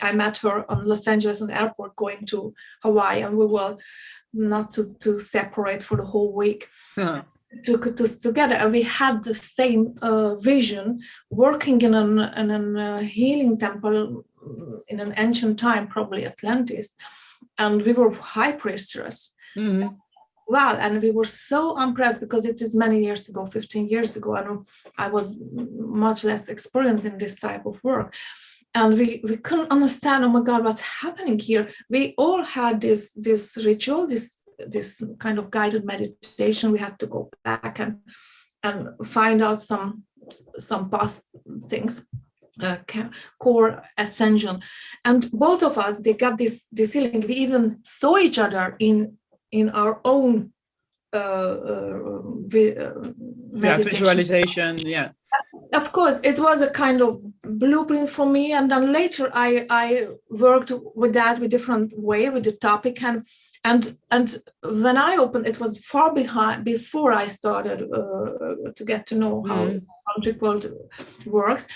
I met her on Los Angeles on the airport going to Hawaii, and we were not to separate for the whole week. Together, and we had the same vision, working in a healing temple in an ancient time, probably Atlantis, and we were high priestess. Mm-hmm. Well, and we were so impressed because it is many years ago, 15 years ago, and I was much less experienced in this type of work. And we couldn't understand, oh my God, what's happening here? We all had this ritual, this kind of guided meditation. We had to go back and find out some past things, core ascension. And both of us, they got this feeling. We even saw each other in our own visualization. Yeah. Of course, it was a kind of blueprint for me. And then later I worked with that with different way with the topic. And when I opened, it was far behind before I started to get to know how Tantric world works.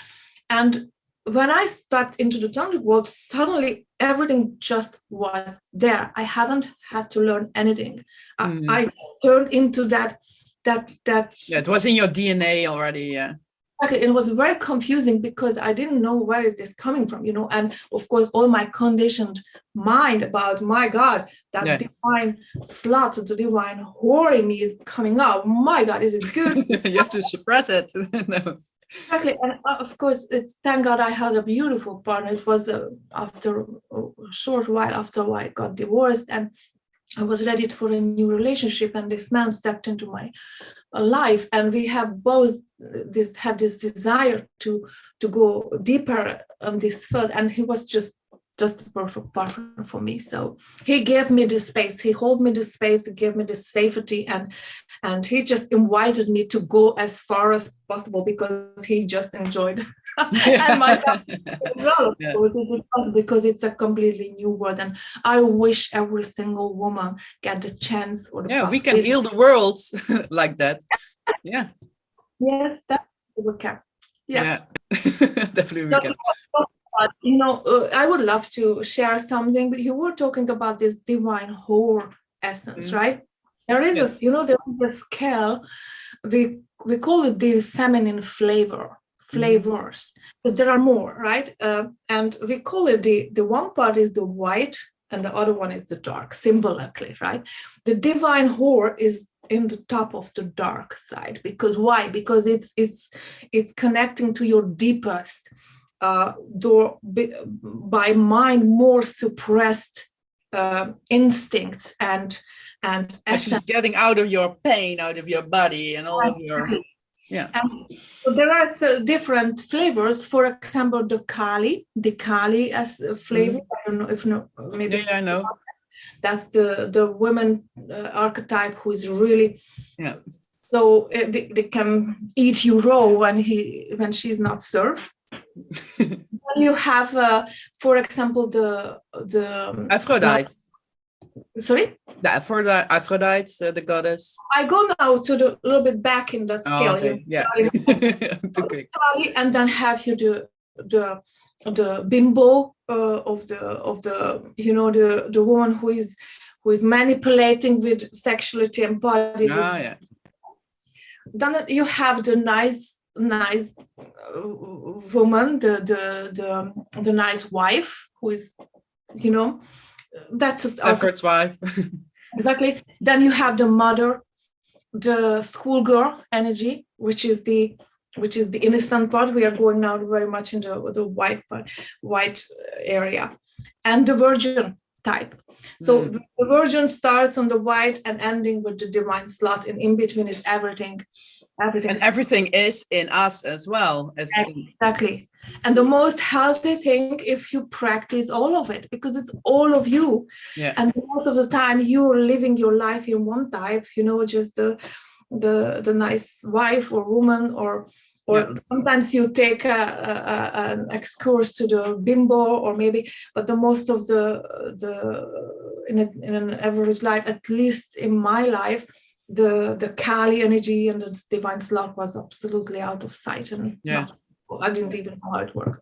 And when I stepped into the Tantric world, suddenly everything just was there. I haven't had to learn anything. I turned into that. Yeah, it was in your DNA already. Yeah. Exactly. It was very confusing because I didn't know where is this coming from, and of course all my conditioned mind about, my God, that divine slut, the divine whore in me is coming out. My God, is it good? You have to suppress it. No. Exactly. And of course, thank God I had a beautiful partner. It was after a short while after I got divorced, and I was ready for a new relationship, and this man stepped into my life, and we have both had this desire to go deeper on this field, and he was just a perfect partner for me. So he gave me the space, he held me the space, he gave me the safety, and he just invited me to go as far as possible because he just enjoyed and myself as well, because it's a completely new world, and I wish every single woman get the chance or the we can heal the world like that. Yeah. Yes, definitely we can. Yeah. Definitely we can. I would love to share something, but you were talking about this divine whore essence, right? There is there is a scale, we call it the feminine flavors, but there are more, right? And we call it the one part is the white and the other one is the dark, symbolically, right? The divine whore is in the top of the dark side. Because why? Because it's connecting to your deepest by mind more suppressed instincts and she's getting out of your pain, out of your body, and all of your And so there are different flavors. For example, the Kali as a flavor. I don't know if maybe I know. That's the women archetype who is really, Yeah. so they can eat you raw when she's not served. You have, for example, the Aphrodite. Sorry? The Aphrodite, the goddess. I go now to the little bit back in that scale. Oh, okay. Yeah. Too quick. And then have you the bimbo of the the woman who is manipulating with sexuality and body. Ah, yeah. Then you have the nice woman, the nice wife who is, that's Effort's wife. Exactly. Then you have the mother, the schoolgirl energy, which is the innocent part. We are going now very much into the white area, and the virgin type. So the virgin starts on the white and ending with the divine slut, and in between is everything. And everything is in us as well. Exactly. And the most healthy thing if you practice all of it, because it's all of you. Yeah. And most of the time you're living your life in one type, just the nice wife or woman, or sometimes you take an excursus to the bimbo, or maybe, but the most of the in an average life, at least in my life, the Kali energy and the divine slut was absolutely out of sight, and I didn't even know how it worked.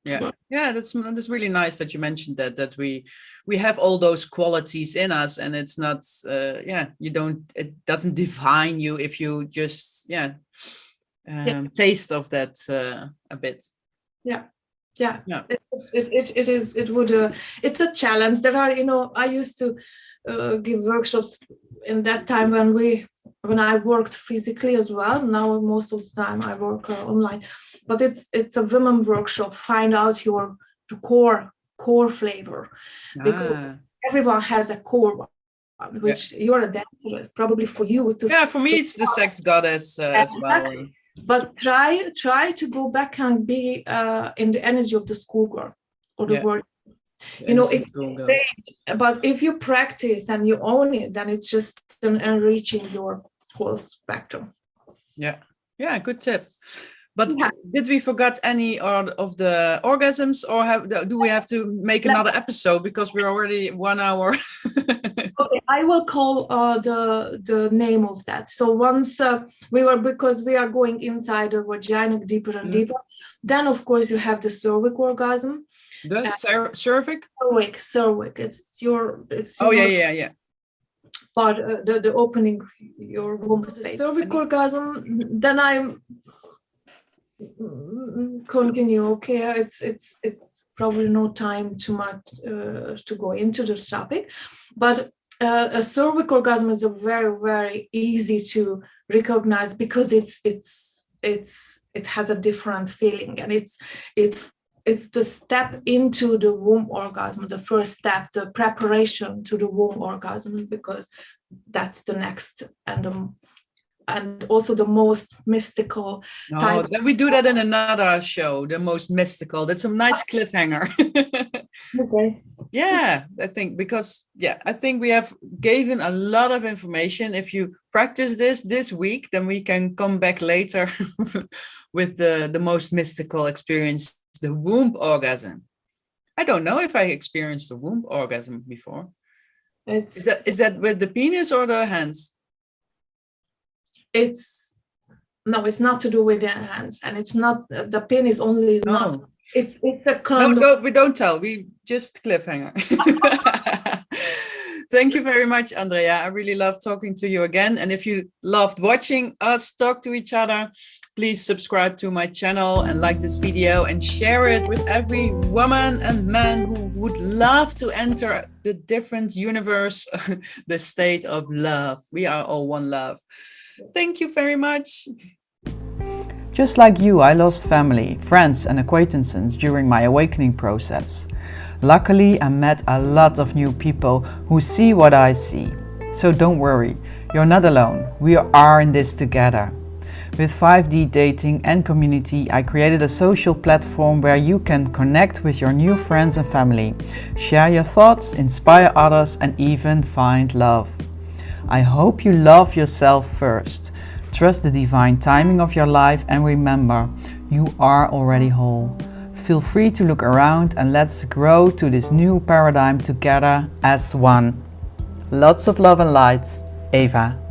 Yeah, that's really nice that you mentioned that we have all those qualities in us, and it's not it doesn't define you if you just taste of that a bit. It's a challenge. There are, I used to give workshops in that time when I worked physically as well. Now most of the time I work online, but it's a women workshop. Find out your core flavor, because everyone has a core one, which you're a dancer. It's probably for you to. For me it's the sex goddess as well. But try to go back and be in the energy of the schoolgirl or the word. It's great, but if you practice and you own it, then it's just enriching your whole spectrum. Yeah, good tip. But did we forget any of the orgasms, or do we have to make another episode, because we're already 1 hour? Okay, I will call the name of that. So once because we are going inside the vagina deeper and deeper, then of course you have the cervic orgasm. The cervic? Cervic. It's your part, the opening your womb space. Cervic orgasm. Then I'm continue. Okay, it's probably no time too much to go into this topic, but a cervic orgasm is a very, very easy to recognize, because it has a different feeling, and it's the step into the womb orgasm, the first step, the preparation to the womb orgasm, because that's the next and also the most mystical. Then we do that in another show, the most mystical. That's a nice cliffhanger. Okay. Yeah, I think we have given a lot of information. If you practice this week, then we can come back later with the most mystical experience, the womb orgasm. I don't know if I experienced the womb orgasm before. Is that with the penis or the hands? It's not to do with the hands, and it's not the penis only is not. It's a kind no, we don't tell. We just cliffhanger. Thank you very much, Andrea. I really love talking to you again. And if you loved watching us talk to each other, please subscribe to my channel and like this video and share it with every woman and man who would love to enter the different universe, the state of love. We are all one love. Thank you very much. Just like you, I lost family, friends and acquaintances during my awakening process. Luckily, I met a lot of new people who see what I see. So don't worry, you're not alone. We are in this together. With 5D dating and community, I created a social platform where you can connect with your new friends and family, share your thoughts, inspire others, and even find love. I hope you love yourself first. Trust the divine timing of your life and remember, you are already whole. Feel free to look around and let's grow to this new paradigm together as one. Lots of love and light, Eva.